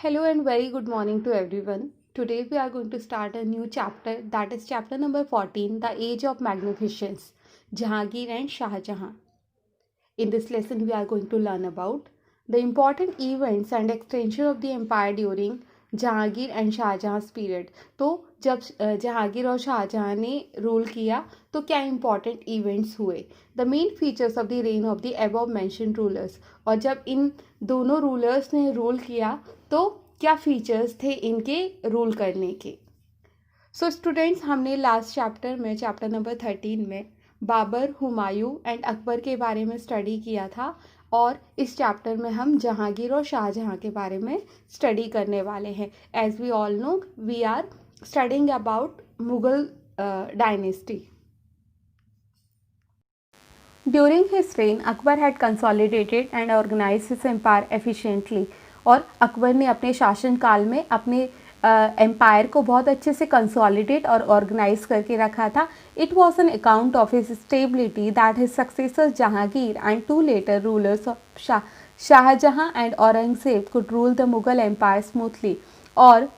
Hello and very good morning to everyone. Today we are going to start a new chapter, that is chapter number 14, The Age of Magnificence, Jahangir and Shah Jahan. In this lesson we are going to learn about the important events and extension of the empire during Jahangir and Shahjahan period. तो जब जहांगीर और शाहजहां ने rule किया तो क्या important events हुए, the main features of the reign of the above mention rulers. और जब इन दोनों रूलर्स ने रूल किया तो क्या फीचर्स थे इनके रूल करने के। सो स्टूडेंट्स, हमने लास्ट चैप्टर में चैप्टर नंबर 13 में बाबर, हुमायूं एंड अकबर के बारे में स्टडी किया था और इस चैप्टर में हम जहांगीर और शाहजहां के बारे में स्टडी करने वाले हैं। As we all know, we are studying about Mughal dynasty. During his reign Akbar had consolidated and organised his empire efficiently. और अकबर ने अपने शासनकाल में अपने एम्पायर को बहुत अच्छे से कंसोलिडेट और ऑर्गेनाइज करके रखा था। It was an account of his stability that his successors Jahangir and to later rulers of Shahjahan and Aurangzeb could rule the Mughal empire smoothly. और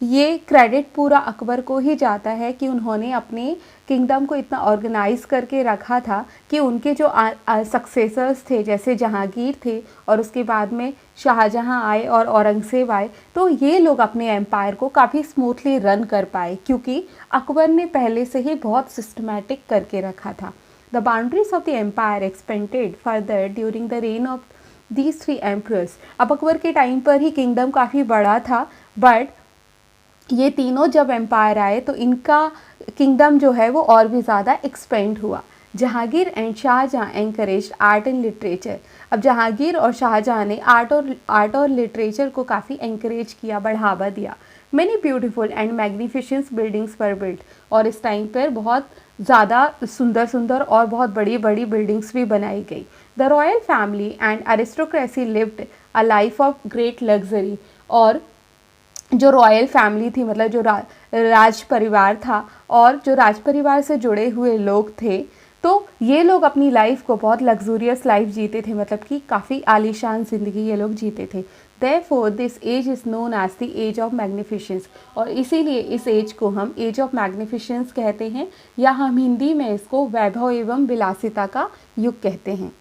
ये क्रेडिट पूरा अकबर को ही जाता है कि उन्होंने अपने किंगडम को इतना ऑर्गेनाइज करके रखा था कि उनके जो सक्सेसर्स थे, जैसे जहांगीर थे और उसके बाद में शाहजहां आए और औरंगजेब आए, तो ये लोग अपने एम्पायर को काफ़ी स्मूथली रन कर पाए क्योंकि अकबर ने पहले से ही बहुत सिस्टमैटिक करके रखा था। The boundaries of the empire expanded further during the reign of these three emperors. अब अकबर के टाइम पर ही किंगडम काफ़ी बड़ा था, बट ये तीनों जब एम्पायर आए तो इनका किंगडम जो है वो और भी ज़्यादा एक्सपेंड हुआ। Jahangir and Shahjahan encourage art and literature. अब जहांगीर और शाहजहां ने आर्ट और लिटरेचर को काफ़ी एनकरेज किया, बढ़ावा दिया। Many beautiful and magnificence buildings were built. और इस टाइम पर बहुत ज़्यादा सुंदर सुंदर और बहुत बड़ी बड़ी बिल्डिंग्स भी बनाई गई। The royal family and aristocracy lived a life of great luxury. और जो रॉयल फैमिली थी, मतलब जो राज परिवार था और जो राज परिवार से जुड़े हुए लोग थे, तो ये लोग अपनी लाइफ को बहुत लग्जूरियस लाइफ जीते थे, मतलब कि काफ़ी आलीशान ज़िंदगी ये लोग जीते थे। Therefore this age is known as the age of magnificence. और इसीलिए इस एज को हम एज ऑफ मैग्निफिशेंस कहते हैं, या हम हिंदी में इसको वैभव एवं विलासिता का युग कहते हैं।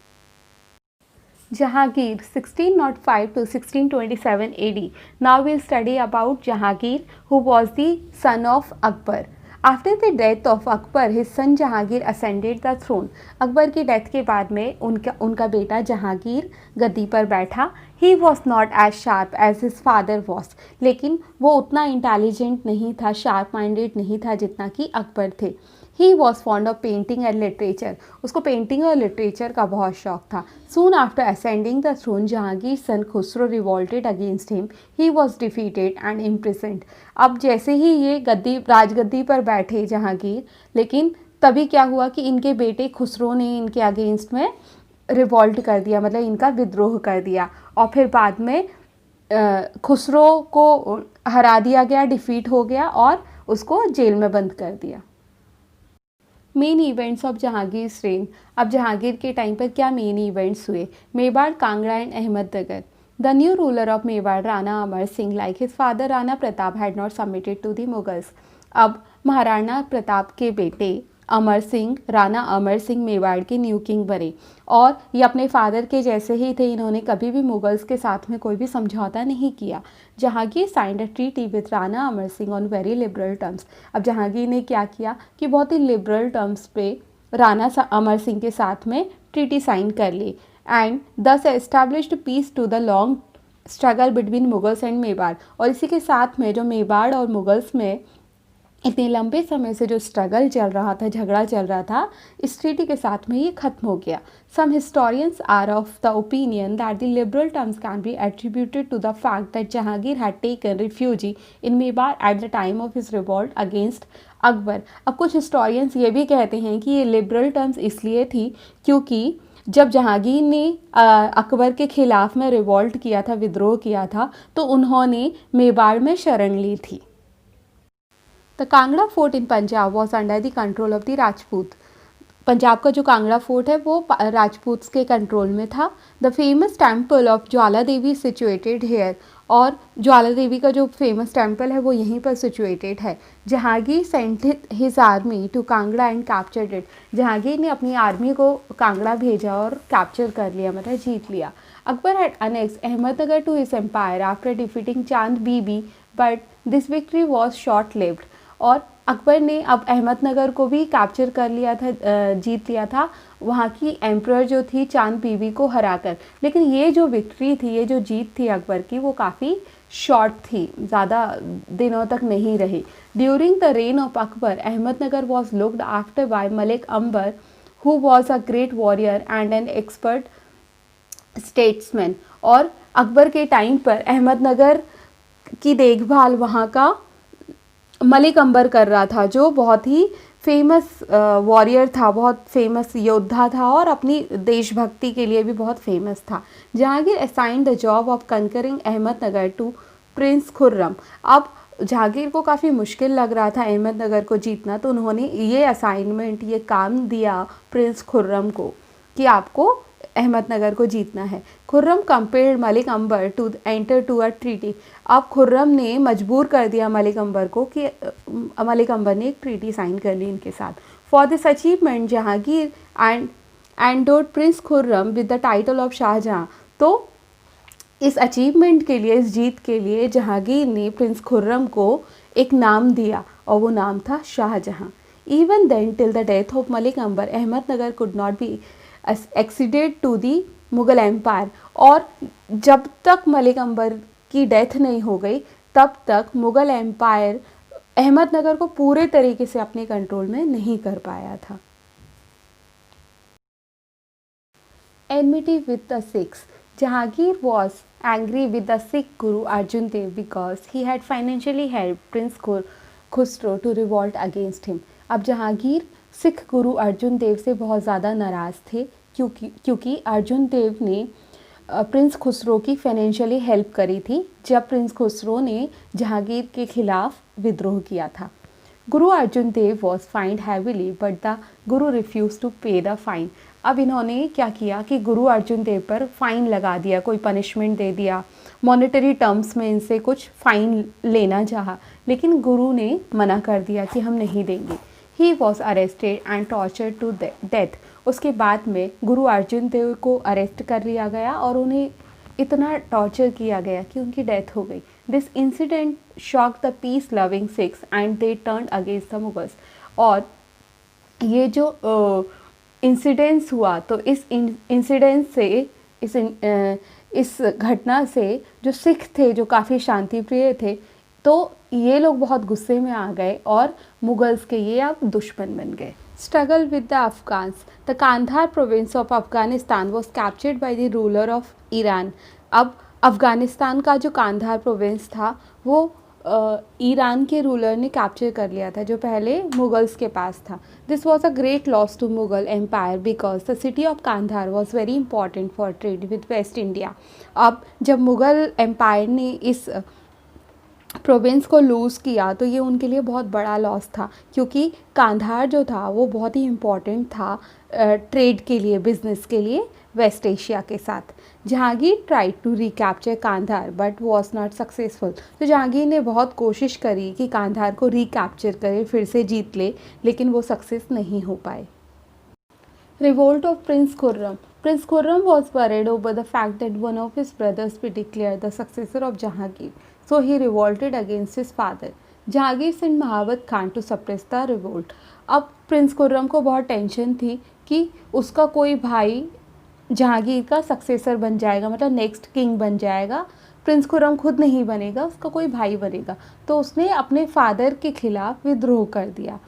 Jahangir 1605 to 1627 AD. Now we'll study about Jahangir, who was the son of Akbar. After the death of Akbar, his son Jahangir ascended the throne. Akbar की डेथ के बाद में उनका बेटा जहांगीर गद्दी पर बैठा। He was not as sharp as his father was. लेकिन वो उतना इंटेलिजेंट नहीं था, शार्प माइंडेड नहीं था जितना कि अकबर थे। He was fond of painting and literature. उसको पेंटिंग और लिटरेचर का बहुत शौक था। Soon after ascending the throne, Jahangir's son Khusro revolted against him. He was defeated and imprisoned. अब जैसे ही ये राजगद्दी पर बैठे जहांगीर, लेकिन तभी क्या हुआ कि इनके बेटे खुसरो ने इनके अगेंस्ट में रिवॉल्ट कर दिया, मतलब इनका विद्रोह कर दिया। और फिर बाद में खुसरो को हरा दिया गया, डिफीट हो गया और उसको जेल में बंद कर दिया। Main events of Jahangir reign. अब जहांगीर के टाइम पर क्या मेन इवेंट्स हुए। Mewar, Kangra and Ahmednagar. The new ruler of Mewar, Rana Amar Singh, like his father Rana Pratap, had not submitted to the Mughals. अब महाराणा प्रताप के बेटे अमर सिंह, राणा अमर सिंह मेवाड़ के न्यू किंग बने और ये अपने फादर के जैसे ही थे। इन्होंने कभी भी मुगल्स के साथ में कोई भी समझौता नहीं किया। Jahangir signed a treaty with Rana Amar Singh on very liberal terms. अब जहांगीर ने क्या किया कि बहुत ही लिबरल टर्म्स पे राणा अमर सिंह के साथ में ट्रीटी साइन कर ली and thus established peace to the long struggle between Mughals and Mewar. और इसी के साथ में जो मेवाड़ और मुगल्स में इतने लंबे समय से जो स्ट्रगल चल रहा था, झगड़ा चल रहा था, इस ट्रीटी के साथ में ये खत्म हो गया। Some historians are of the opinion that the liberal terms can be attributed to the fact that Jahangir had taken refugee in Mewar at the time of his revolt against Akbar. अब कुछ हिस्टोरियंस ये भी कहते हैं कि ये लिबरल टर्म्स इसलिए थी क्योंकि जब जहांगीर ने अकबर के खिलाफ में रिवॉल्ट किया था, विद्रोह किया था, तो उन्होंने मेवाड़ में शरण ली थी। The Kangra fort in Punjab was under the control of the Rajput. Punjab का जो कांगड़ा फोर्ट है वो राजपूत के कंट्रोल में था। The famous temple of Jwala Devi situated here. और ज्वाला देवी का जो फेमस टेम्पल है वो यहीं पर सिचुएटेड है। Jahangir sent his army to Kangra and captured it. Jahangir ने अपनी आर्मी को कांगड़ा भेजा और कैप्चर कर लिया, मतलब जीत लिया। Akbar had annexed Ahmednagar to his empire after defeating Chand Bibi, but this victory was short lived. और अकबर ने अब अहमदनगर को भी कैप्चर कर लिया था, जीत लिया था वहाँ की एम्प्रर जो थी चांद बीबी को हराकर। लेकिन ये जो विक्ट्री थी, ये जो जीत थी अकबर की, वो काफ़ी शॉर्ट थी, ज़्यादा दिनों तक नहीं रही। During the reign of Akbar Ahmednagar was looked after by Malik Ambar, who was a great warrior and an expert statesman. और अकबर के टाइम पर अहमदनगर की देखभाल वहाँ का मलिक अंबर कर रहा था, जो बहुत ही फेमस वॉरियर था, बहुत फेमस योद्धा था और अपनी देशभक्ति के लिए भी बहुत फेमस था। Jahangir assigned the job of conquering Ahmednagar to prince Khurram. अब जहांगीर को काफ़ी मुश्किल लग रहा था अहमदनगर को जीतना, तो उन्होंने ये असाइनमेंट, ये काम दिया प्रिंस खुर्रम को कि आपको अहमदनगर को जीतना है। Khurram compared Malik Ambar to enter to a treaty. अब खुर्रम ने मजबूर कर दिया मलिक अंबर को कि मलिक अंबर ने एक ट्रीटी साइन कर ली इनके साथ। For this achievement Jahangir endowed prince Khurram with the title of Shahjahan. तो इस अचीवमेंट के लिए, इस जीत के लिए जहांगीर ने प्रिंस खुर्रम को एक नाम दिया और वो नाम था Shahjahan. Even then till the death of Malik Ambar Ahmednagar could not be acceded to the Mughal empire. और जब तक मलिक अंबर की डेथ नहीं हो गई तब तक मुग़ल एम्पायर अहमदनगर को पूरे तरीके से अपने कंट्रोल में नहीं कर पाया था। Enmity with the Sikhs. Jahangir was angry with the Sikh guru Arjun Dev because he had financially help prince Khusro to revolt against him. अब जहांगीर सिख गुरु अर्जुन देव से बहुत ज़्यादा नाराज़ थे क्योंकि अर्जुन देव ने प्रिंस खुसरो की फाइनेंशियली हेल्प करी थी जब प्रिंस खुसरो ने जहांगीर के खिलाफ विद्रोह किया था। Guru Arjun Dev was fined heavily but the guru refuse to pay the fine. अब इन्होंने क्या किया कि गुरु अर्जुन देव पर फ़ाइन लगा दिया, कोई पनिशमेंट दे दिया, मॉनेटरी टर्म्स में इनसे कुछ फ़ाइन लेना चाहा, लेकिन गुरु ने मना कर दिया कि हम नहीं देंगे। He was arrested and tortured to death. उसके बाद में गुरु अर्जुन देव को अरेस्ट कर लिया गया और उन्हें इतना टॉर्चर किया गया कि उनकी डेथ हो गई। This incident shock the peace loving Sikhs and they turn against the Mughals. और ये जो इंसिडेंस हुआ, तो इस इंसिडेंस से, इस घटना से जो सिख थे, जो काफ़ी शांति प्रिय थे, तो ये लोग बहुत गुस्से में आ गए और मुगल्स के ये अब दुश्मन बन गए। Struggle with the Afghans. The Kandahar province of Afghanistan was captured by the ruler of Iran. अब अफगानिस्तान का जो कांधार प्रोविंस था वो ईरान के रूलर ने कैप्चर कर लिया था, जो पहले मुगल्स के पास था। This was a great loss to Mughal empire because the city of Kandhar was very important for trade with west India. अब जब मुगल एम्पायर ने इस प्रोविंस को लूज़ किया तो ये उनके लिए बहुत बड़ा लॉस था, क्योंकि कांधार जो था वो बहुत ही इम्पॉर्टेंट था ट्रेड के लिए, बिजनेस के लिए वेस्ट एशिया के साथ। Jahangir tried to recapture Kandhar but was not successful. तो जहांगीर ने बहुत कोशिश करी कि कांधार को रिकैप्चर करे, फिर से जीत ले, लेकिन वो सक्सेस नहीं हो पाए। Revolt of Prince Khurram. Prince Khurram was worried over the fact that one of his brothers be declared the successor of Jahangir, so he revolted against his father. Jahangir sent Mahabad Khan to suppress the revolt. अब Prince Khurram को बहुत tension थी कि उसका कोई भाई जहांगीर का successor बन जाएगा, मतलब नेक्स्ट किंग बन जाएगा। प्रिंस खुर्रम खुद नहीं बनेगा, उसका कोई भाई बनेगा। तो उसने अपने फादर के खिलाफ विद्रोह कर दिया।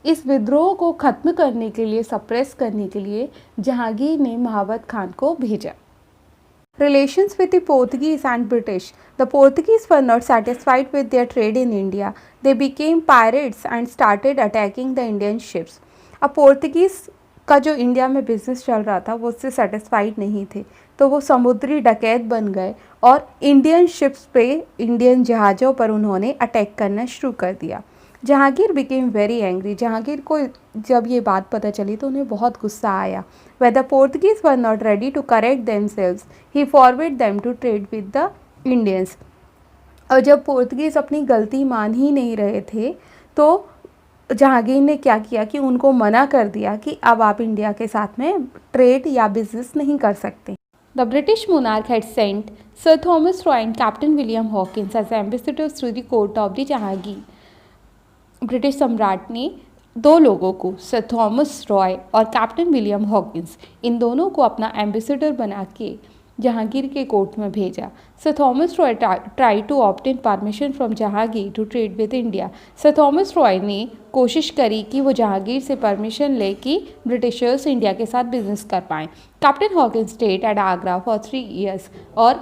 इस विद्रोह को ख़त्म करने के लिए, सप्रेस करने के लिए जहांगीर ने महाबत खान को भेजा। Relations with the Portuguese and British. The Portuguese were not satisfied with their trade in India. They became pirates and started attacking the Indian ships. अब पोर्तुगीज़ का जो इंडिया में बिजनेस चल रहा था वो उससे सेटिस्फाइड नहीं थे, तो वो समुद्री डकैत बन गए और इंडियन शिप्स पे, इंडियन जहाज़ों पर उन्होंने अटैक करना शुरू कर दिया। Jahangir became very angry. Jahangir को जब ये बात पता चली तो उन्हें बहुत गुस्सा आया। When the Portuguese were not ready to correct themselves, he forbade them to trade with the Indians. और जब पोर्तुगीज़ अपनी गलती मान ही नहीं रहे थे तो जहांगीर ने क्या किया कि उनको मना कर दिया कि अब आप इंडिया के साथ में ट्रेड या बिजनेस नहीं कर सकते। The British monarch had sent Sir Thomas Roy and Captain William Hawkins as ambassadors to the court of the Jahangir. British सम्राट ने दो लोगों को, सर थॉमस रॉय और कैप्टन विलियम हॉकिंस, इन दोनों को अपना एम्बेसडर बना के जहांगीर के कोर्ट में भेजा। Sir Thomas Roy try to obtain permission from Jahangir to trade with India. Sir Thomas Roy ने कोशिश करी कि वो जहांगीर से परमिशन ले कि ब्रिटिशर्स इंडिया के साथ बिजनेस कर पाएँ। Captain Hawkins stayed at Agra for 3 years और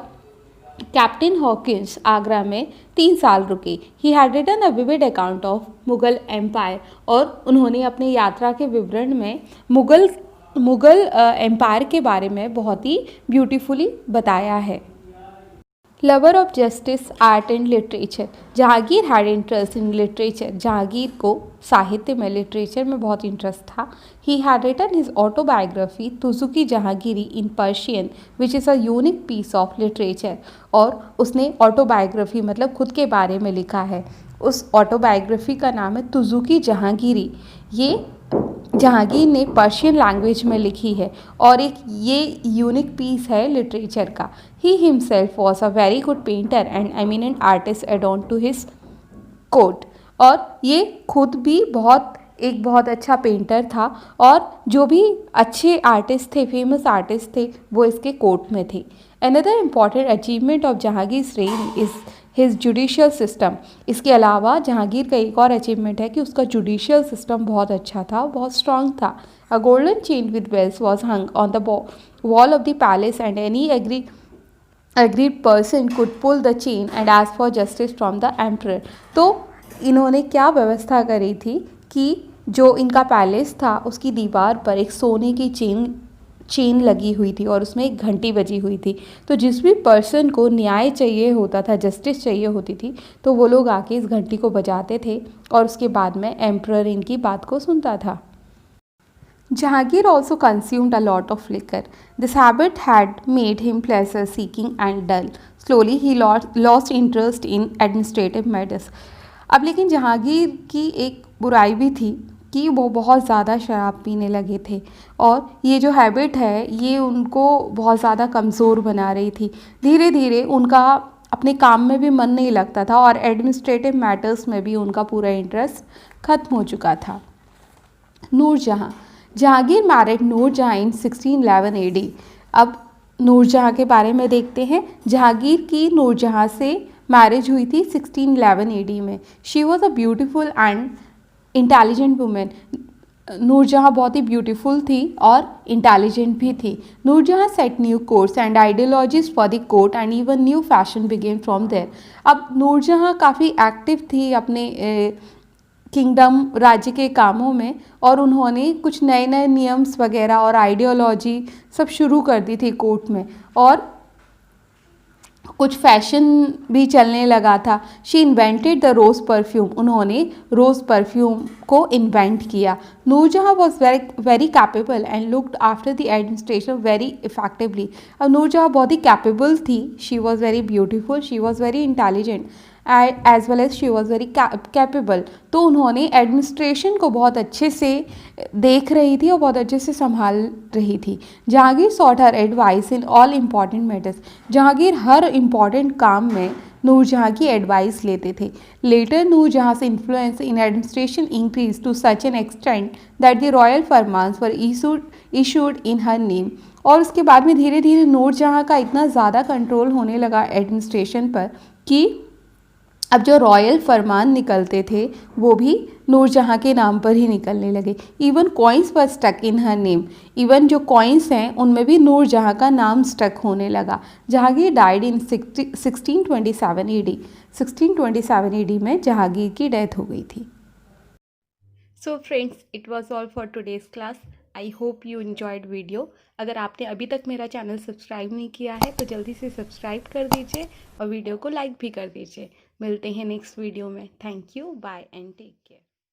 कैप्टन हॉकिंस आगरा में 3 साल रुके। He had written a vivid account of Mughal empire और उन्होंने अपनी यात्रा के विवरण में मुगल एम्पायर के बारे में बहुत ही ब्यूटीफुली बताया है। Lover of justice, art and literature, Jahangir had interest in literature. Jahangir को साहित्य में, लिटरेचर में बहुत इंटरेस्ट था। He had written his autobiography Tuzuki Jahangiri in Persian which is a unique piece of literature. और उसने ऑटोबायोग्राफी मतलब खुद के बारे में लिखा है। उस ऑटोबायोग्राफी का नाम है तुजुकी जहांगीरी। ये जहांगीर ने पर्शियन लैंग्वेज में लिखी है और एक ये यूनिक पीस है लिटरेचर का। He himself was a very good painter and eminent artist adorn to his court. और ये खुद भी बहुत अच्छा पेंटर था और जो भी अच्छे आर्टिस्ट थे, फेमस आर्टिस्ट थे, वो इसके कोर्ट में थे। Another important achievement of Jahangir rain is his judicial system. इसके अलावा जहांगीर का एक और अचीवमेंट है कि उसका जुडिशियल सिस्टम बहुत अच्छा था, बहुत स्ट्रांग था। A golden chain with bells was hung on the wall of the palace and any agreed person could pull the chain and ask for justice from the emperor। तो इन्होंने क्या व्यवस्था करी थी कि जो इनका पैलेस था उसकी दीवार पर एक सोने की चेन लगी हुई थी और उसमें एक घंटी बजी हुई थी। तो जिस भी पर्सन को न्याय चाहिए होता था, जस्टिस चाहिए होती थी, तो वो लोग आके इस घंटी को बजाते थे और उसके बाद में एम्परर इनकी बात को सुनता था। Jahangir also consumed a lot of liquor. This habit had made him pleasure-seeking and dull. Slowly, he lost interest in administrative matters. अब लेकिन जहांगीर की एक बुराई भी थी कि वो बहुत ज़्यादा शराब पीने लगे थे और ये जो हैबिट है ये उनको बहुत ज़्यादा कमज़ोर बना रही थी। धीरे धीरे उनका अपने काम में भी मन नहीं लगता था और एडमिनिस्ट्रेटिव मैटर्स में भी उनका पूरा इंटरेस्ट ख़त्म हो चुका था। नूरजहाँ, जहांगीर मैरिड नूरजहाँ इन 1611 AD। अब नूरजहाँ के बारे में देखते हैं। जहांगीर की नूरजहाँ से मैरिज हुई थी 1611 AD में। She was a beautiful and intelligent women. Nurjahan बहुत ही ब्यूटीफुल थी और इंटेलिजेंट भी थी। Nurjahan set new course and ideologies for the court and even new fashion began from there. अब नूरजहाँ काफ़ी एक्टिव थी अपने किंगडम, राज्य के कामों में और उन्होंने कुछ नए नए नियम्स वगैरह और आइडियोलॉजी सब शुरू कर दी थी कोर्ट में और कुछ फैशन भी चलने लगा था। She invented the rose perfume. उन्होंने रोज़ परफ्यूम को इन्वेंट किया। Nurjahan was very capable and looked after the administration very effectively. अब नूरजहाँ बहुत ही कैपेबल थी। She was very beautiful, she was very intelligent as well as she was very capable. तो उन्होंने administration को बहुत अच्छे से देख रही थी और बहुत अच्छे से संभाल रही थी। Jahangir sought her advice in all important matters. Jahangir हर इम्पॉर्टेंट काम में नूरजहाँ की एडवाइस लेते थे। लेटर नूरजहाँ से influence in administration increase to such an extent that the royal farmans were issued in her name. और उसके बाद में धीरे धीरे नूरजहाँ का इतना ज़्यादा कंट्रोल होने लगा एडमिनिस्ट्रेशन पर कि अब जो रॉयल फरमान निकलते थे वो भी नूरजहाँ के नाम पर ही निकलने लगे। इवन कॉइन्स पर stuck in her name. Even जो कॉइन्स हैं उनमें भी नूरजहाँ का नाम स्टक होने लगा। Jahangir died in 1627 AD। 1627 AD में जहांगीर की डेथ हो गई थी। So friends, it was all for today's class. I hope you enjoyed video. अगर आपने अभी तक मेरा चैनल सब्सक्राइब नहीं किया है तो जल्दी से सब्सक्राइब कर दीजिए और वीडियो को लाइक भी कर दीजिए। मिलते हैं नेक्स्ट वीडियो में। Thank you, bye and take care.